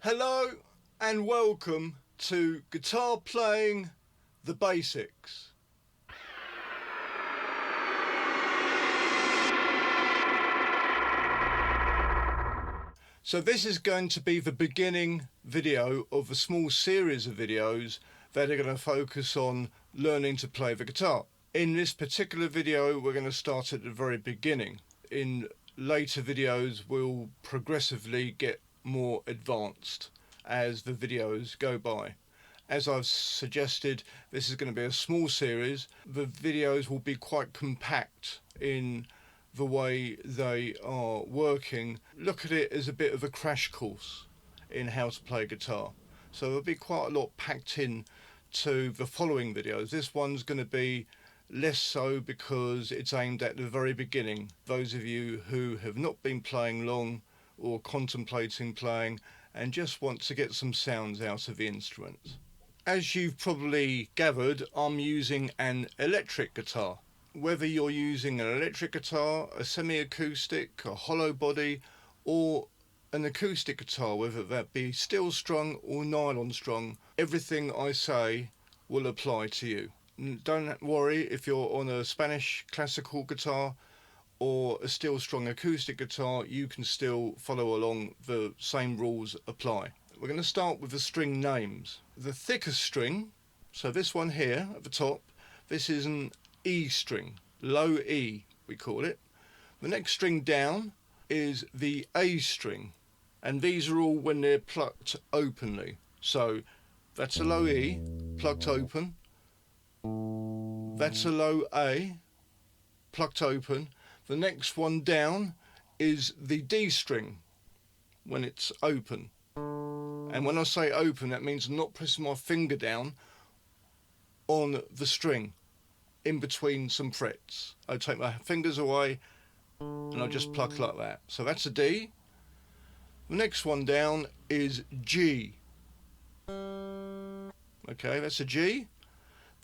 Hello and welcome to Guitar Playing the Basics. So this is going to be the beginning video of a small series of videos that are going to focus on learning to play the guitar. In this particular video we're going to start at the very beginning. In later videos we'll progressively get more advanced as the videos go by. As I've suggested, this is going to be a small series. The videos will be quite compact in the way they are working. Look at it as a bit of a crash course in how to play guitar. So there'll be quite a lot packed in to the following videos. This one's going to be less so because it's aimed at the very beginning. Those of you who have not been playing long or contemplating playing and just want to get some sounds out of the instrument. As you've probably gathered, I'm using an electric guitar. Whether you're using an electric guitar, a semi-acoustic, a hollow body, or an acoustic guitar, whether that be steel strung or nylon strung, everything I say will apply to you. Don't worry if you're on a Spanish classical guitar or a steel strung acoustic guitar, you can still follow along. The same rules apply. We're going to start with the string names. The thickest string, so this one here at the top, this is an E string, low E we call it. The next string down is the A string, and these are all when they're plucked openly. So that's a low E, plucked open. That's a low A, plucked open. The next one down is the D string when it's open. And when I say open, that means I'm not pressing my finger down on the string in between some frets. I take my fingers away and I just pluck like that. So that's a D. The next one down is G. Okay, that's a G.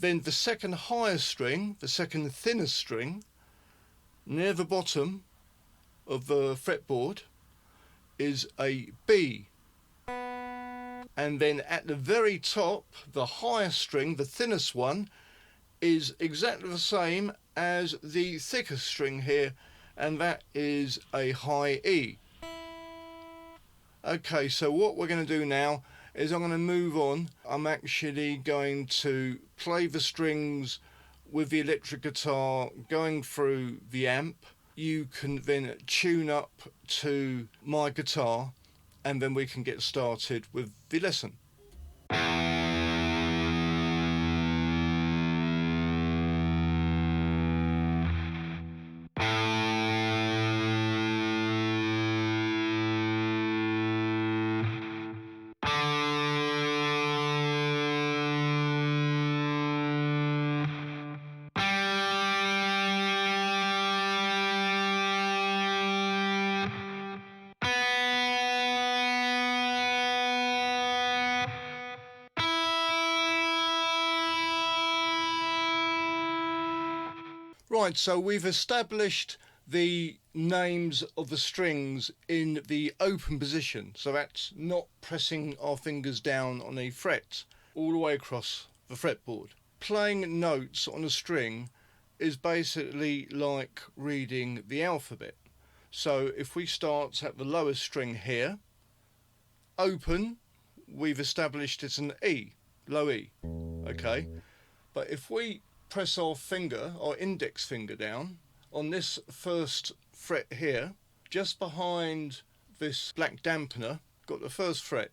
Then the second highest string, the second thinnest string, near the bottom of the fretboard, is a B. And then at the very top, the highest string, the thinnest one, is exactly the same as the thickest string here, and that is a high E. Okay, so what we're going to do now is I'm going to move on. I'm actually going to play the strings with the electric guitar going through the amp. You can then tune up to my guitar and then we can get started with the lesson. Right, so we've established the names of the strings in the open position. So that's not pressing our fingers down on a fret all the way across the fretboard. Playing notes on a string is basically like reading the alphabet. So if we start at the lowest string here, open, we've established it's an E, low E, okay? But if we press our finger, our index finger down on this first fret here, just behind this black dampener, got the first fret.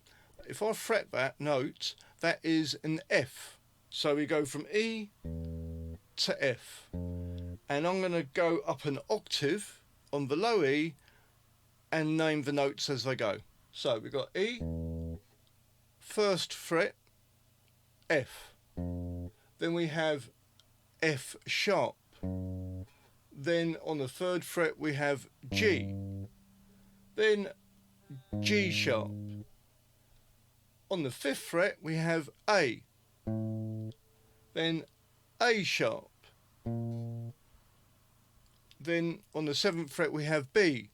If I fret that note, that is an F. So we go from E to F. And I'm going to go up an octave on the low E and name the notes as they go. So we've got E, first fret, F. Then we have F sharp. Then on the third fret we have G. Then G sharp. On the fifth fret we have A. Then A sharp. Then on the seventh fret we have B.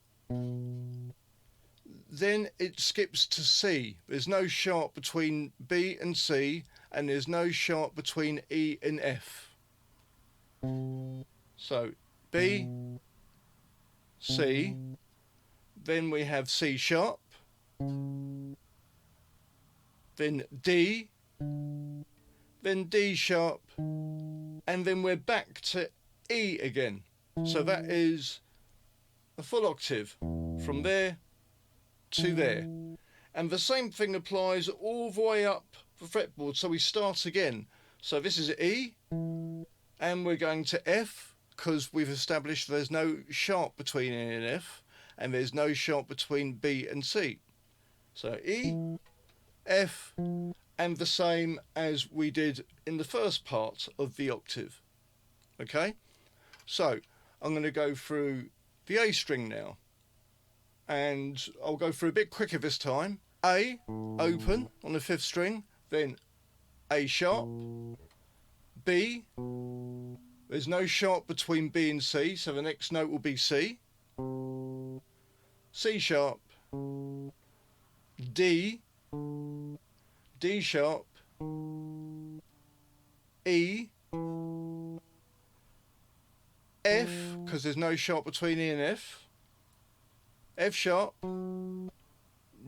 then it skips to C. There's no sharp between B and C, and there's no sharp between E and F. So B, C, then we have C sharp, then D, then D sharp, and then we're back to E again. So that is a full octave from there to there. And the same thing applies all the way up the fretboard. So we start again. So this is E, and we're going to F, because we've established there's no sharp between E and F, and there's no sharp between B and C. So E, F, and the same as we did in the first part of the octave. Okay? So I'm going to go through the A string now, and I'll go through a bit quicker this time. A, open on the 5th string, then A sharp, B, there's no sharp between B and C, so the next note will be C, C sharp, D, D sharp, E, F, because there's no sharp between E and F, F sharp,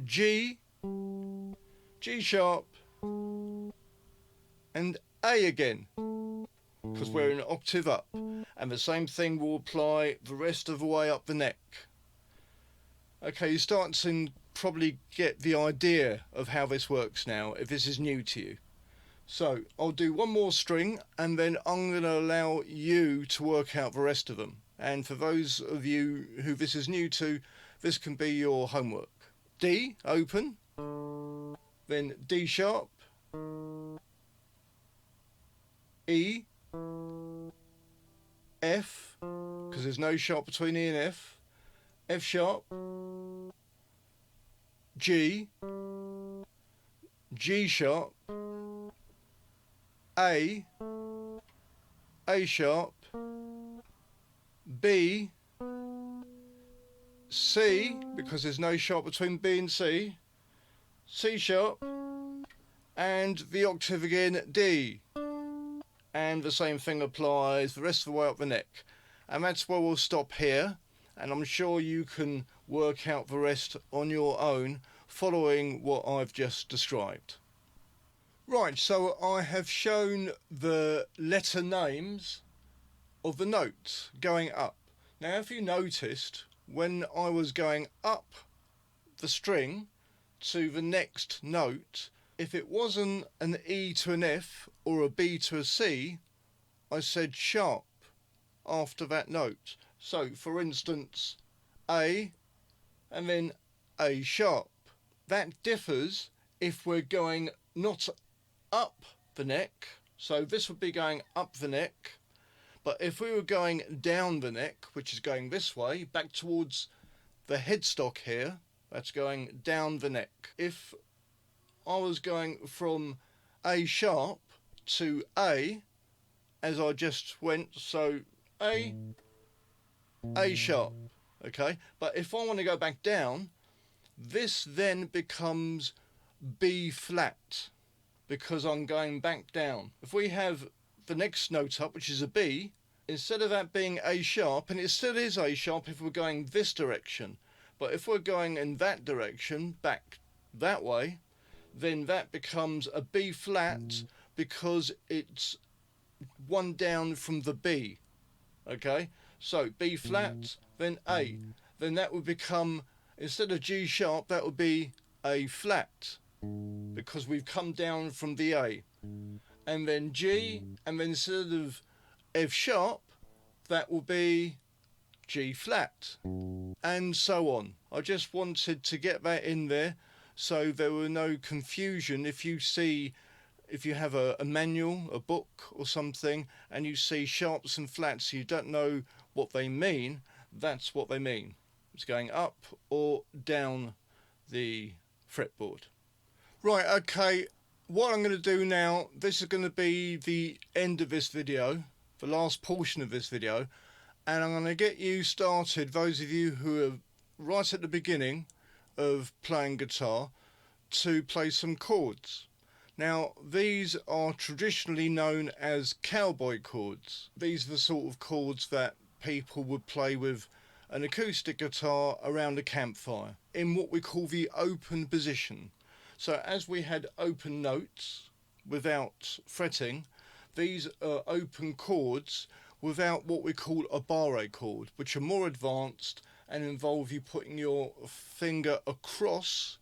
G, G sharp, and A again, because we're an octave up. And the same thing will apply the rest of the way up the neck. Okay, you start to probably get the idea of how this works now, if this is new to you. So I'll do one more string, and then I'm going to allow you to work out the rest of them. And for those of you who this is new to, this can be your homework. D, open, then D sharp, E, F, because there's no sharp between E and F, F sharp, G, G sharp, A sharp, B, C, because there's no sharp between B and C, C sharp, and the octave again, D. And the same thing applies the rest of the way up the neck. And that's where we'll stop here, and I'm sure you can work out the rest on your own following what I've just described. Right, so I have shown the letter names of the notes going up. Now if you noticed, when I was going up the string to the next note, if it wasn't an E to an F or a B to a C, I said sharp after that note. So for instance, A and then A sharp. That differs if we're going not up the neck, so this would be going up the neck, but if we were going down the neck, which is going this way, back towards the headstock here, that's going down the neck. If I was going from A sharp to A, as I just went, so A sharp, okay? But if I want to go back down, this then becomes B flat, because I'm going back down. If we have the next note up, which is a B, instead of that being A sharp, and it still is A sharp if we're going this direction, but if we're going in that direction, back that way, then that becomes a B flat because it's one down from the B. Okay, so B flat, then A, then that would become, instead of G sharp, that would be A flat, because we've come down from the A. And then G, and then instead of F sharp, that will be G flat, and so on. I just wanted to get that in there so there were no confusion. If you have a manual, a book or something, and you see sharps and flats, you don't know what they mean, that's what they mean. It's going up or down the fretboard. Right, okay, what I'm going to do now, this is going to be the end of this video, the last portion of this video, and I'm going to get you started, those of you who are right at the beginning. of playing guitar to play some chords. Now, these are traditionally known as cowboy chords. These are the sort of chords that people would play with an acoustic guitar around a campfire in what we call the open position. So as we had open notes without fretting, these are open chords without what we call a barre chord, which are more advanced and involve you putting your finger across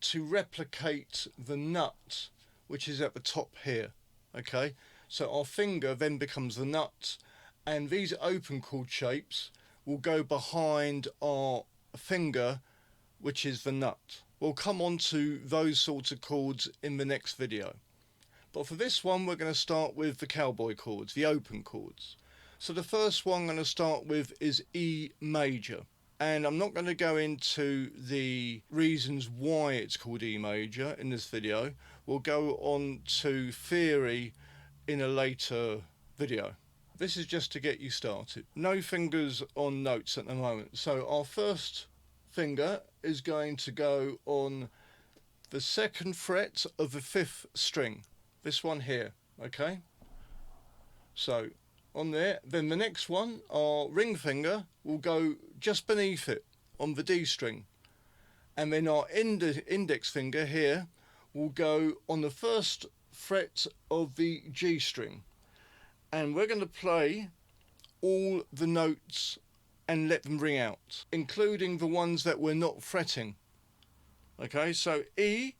to replicate the nut, which is at the top here. Okay, so our finger then becomes the nut, and these open chord shapes will go behind our finger, which is the nut. We'll come on to those sorts of chords in the next video. But for this one, we're going to start with the cowboy chords, the open chords. So the first one I'm going to start with is E major. And I'm not going to go into the reasons why it's called E major in this video. We'll go on to theory in a later video. This is just to get you started. No fingers on notes at the moment. So our first finger is going to go on the 2nd fret of the 5th string. This one here, okay? So on there, then the next one, our ring finger, will go just beneath it on the D string. And then our index finger here will go on the 1st fret of the G string. And we're going to play all the notes and let them ring out, including the ones that we're not fretting. Okay, so E,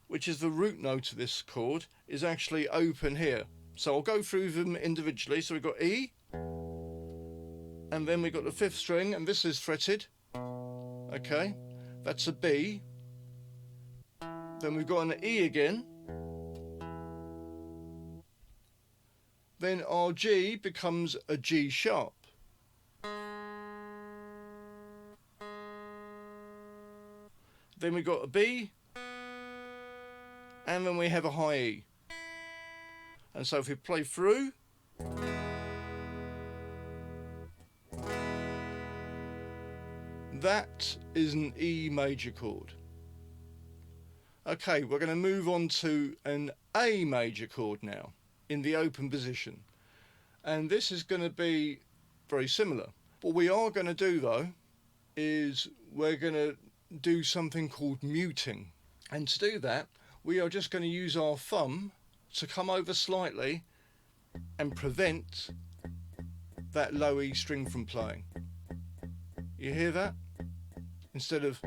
which is the root note of this chord, is actually open here. So I'll go through them individually. So we've got E, and then we've got the 5th string, and this is fretted. Okay, that's a B. Then we've got an E again. Then our G becomes a G sharp. Then we've got a B, and then we have a high E. And so if we play through, that is an E major chord. Okay, we're going to move on to an A major chord now in the open position. And this is going to be very similar. What we are going to do though is we're going to do something called muting. And to do that, we are just going to use our thumb to come over slightly and prevent that low E string from playing. You hear that? Instead of,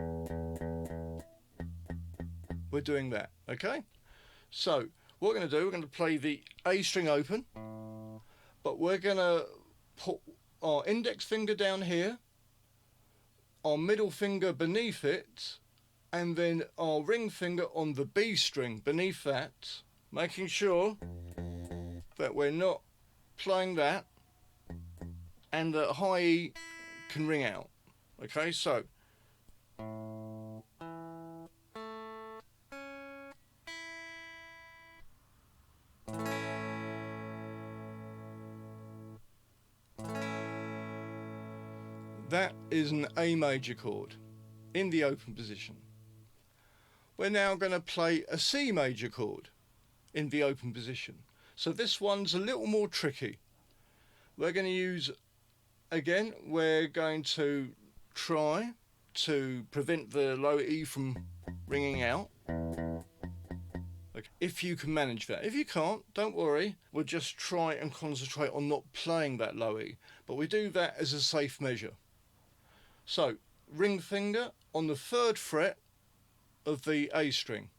we're doing that, okay? So what we're going to do, we're going to play the A string open, but we're going to put our index finger down here, our middle finger beneath it, and then our ring finger on the B string beneath that, making sure that we're not playing that and that high E can ring out. Okay, so that is an A major chord in the open position. We're now going to play a C major chord in the open position. So this one's a little more tricky. We're going to use, again, we're going to try to prevent the low E from ringing out. Okay. If you can manage that. If you can't, don't worry. We'll just try and concentrate on not playing that low E. But we do that as a safe measure. So, ring finger on the 3rd fret of the A string.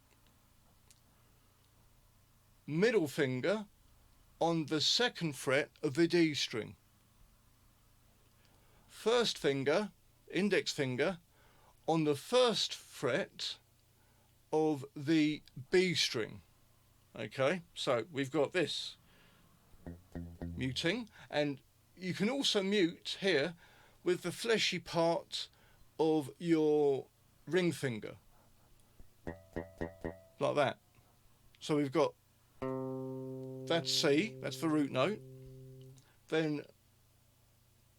Middle finger on the 2nd fret of the D string. First finger, index finger, on the 1st fret of the B string. Okay, so we've got this muting, and you can also mute here with the fleshy part of your ring finger, like that. So we've got, that's C, that's the root note. Then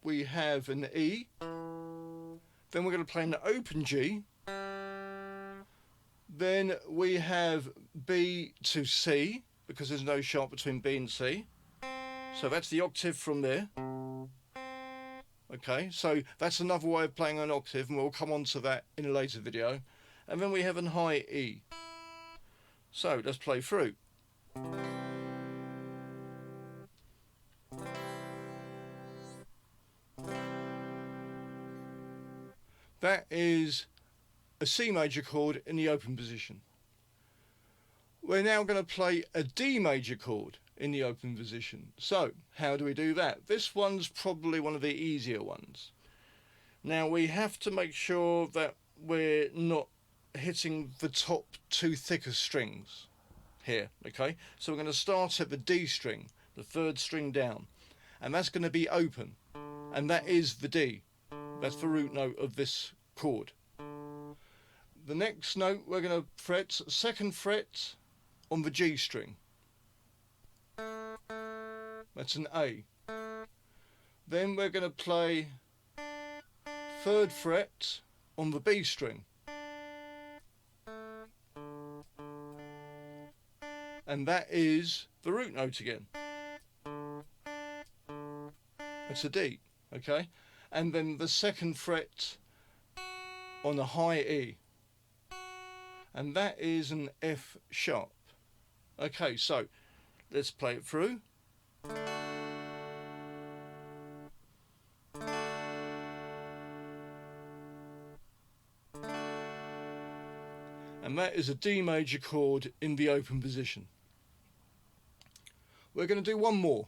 we have an E. Then we're going to play an open G, Then we have B to C, because there's no sharp between B and C. So that's the octave from there. Okay, so that's another way of playing an octave, and we'll come on to that in a later video. And then we have a high E. So let's play through. That is a C major chord in the open position. We're now going to play a D major chord in the open position. So how do we do that? This one's probably one of the easier ones. Now we have to make sure that we're not hitting the top two thickest strings here, okay? So we're going to start at the D string, the third string down, and that's going to be open, and that is the D. That's the root note of this chord. The next note we're going to fret second fret on the G string. That's an A. Then we're going to play third fret on the B string. And that is the root note again. It's a D, okay? And then the second fret on a high E. And that is an F sharp. Okay, so let's play it through. And that is a D major chord in the open position. We're going to do one more.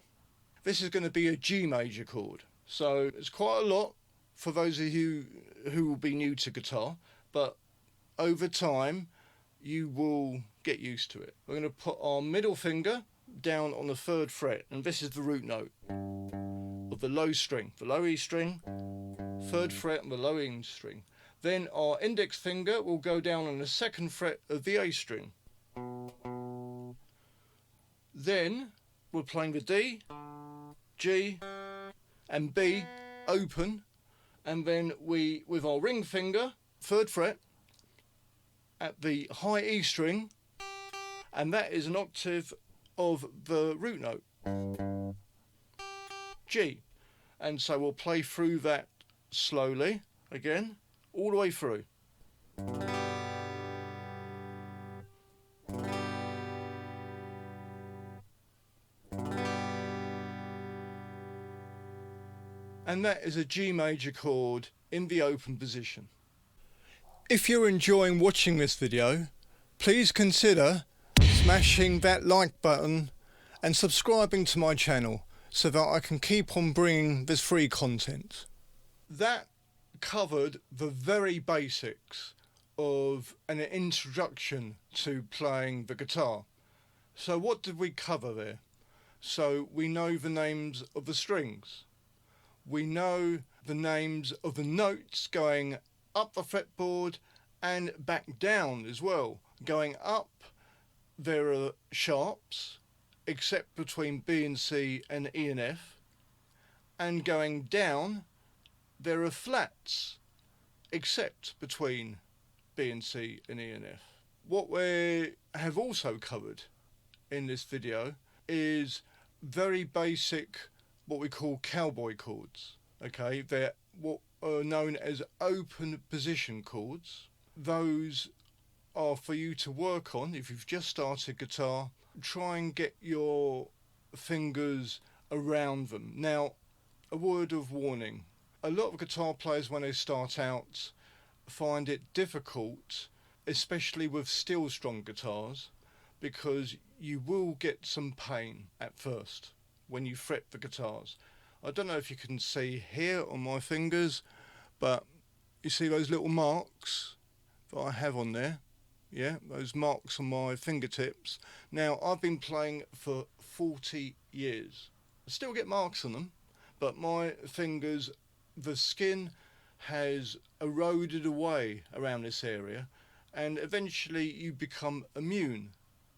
This is going to be a G major chord. So it's quite a lot for those of you who will be new to guitar, but over time you will get used to it. We're going to put our middle finger down on the third fret, and this is the root note of the low string, the low E string, third fret on the low E string. Then our index finger will go down on the second fret of the A string. Then we're playing the D, G and B open, and then we, with our ring finger, third fret at the high E string, and that is an octave of the root note, G. And so we'll play through that slowly again, all the way through. And that is a G major chord in the open position. If you're enjoying watching this video, please consider smashing that like button and subscribing to my channel so that I can keep on bringing this free content. That covered the very basics of an introduction to playing the guitar. So what did we cover there? So we know the names of the strings. We know the names of the notes going up the fretboard and back down as well. Going up, there are sharps, except between B and C and E and F. And going down, there are flats, except between B and C and E and F. What we have also covered in this video is very basic, what we call cowboy chords. Okay, they're what are known as open position chords. Those are for you to work on if you've just started guitar. Try and get your fingers around them. Now, a word of warning. A lot of guitar players when they start out find it difficult, especially with steel strung guitars, because you will get some pain at first when you fret the guitars. I don't know if you can see here on my fingers, but you see those little marks that I have on there? Yeah, those marks on my fingertips. Now, I've been playing for 40 years. I still get marks on them, but my fingers, the skin has eroded away around this area, and eventually you become immune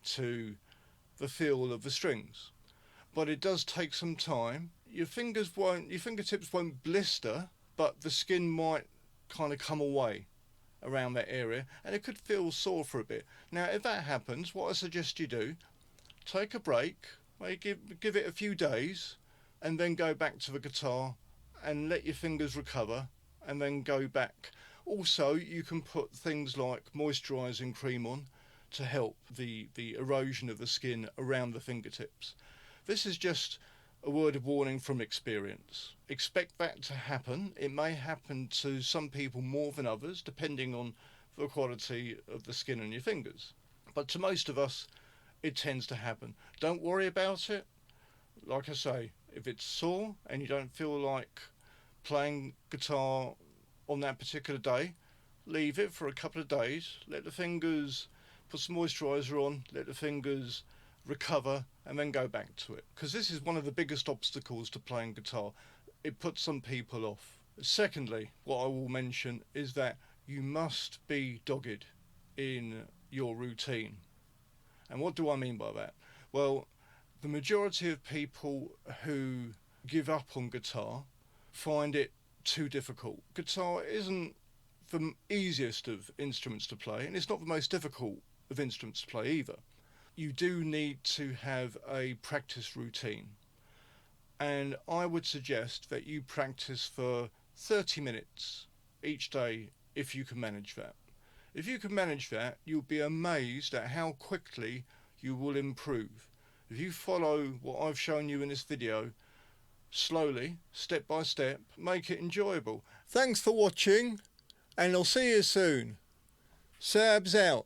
to the feel of the strings. But it does take some time. Your fingertips won't blister, but the skin might kind of come away around that area, and it could feel sore for a bit. Now, if that happens, what I suggest you do, take a break, maybe give it a few days, and then go back to the guitar and let your fingers recover, and then go back. Also, you can put things like moisturising cream on to help the erosion of the skin around the fingertips. This is just a word of warning from experience. Expect that to happen. It may happen to some people more than others, depending on the quality of the skin on your fingers. But to most of us, it tends to happen. Don't worry about it. Like I say, if it's sore and you don't feel like playing guitar on that particular day, leave it for a couple of days. Let the fingers put some moisturiser on, let the fingers recover, and then go back to it. Because this is one of the biggest obstacles to playing guitar. It puts some people off. Secondly, what I will mention is that you must be dogged in your routine. And what do I mean by that? Well, the majority of people who give up on guitar find it too difficult. Guitar isn't the easiest of instruments to play, and it's not the most difficult of instruments to play either. You do need to have a practice routine, and I would suggest that you practice for 30 minutes each day if you can manage that. If you can manage that, you'll be amazed at how quickly you will improve. If you follow what I've shown you in this video, slowly, step by step, make it enjoyable. Thanks for watching, and I'll see you soon. Sabs out.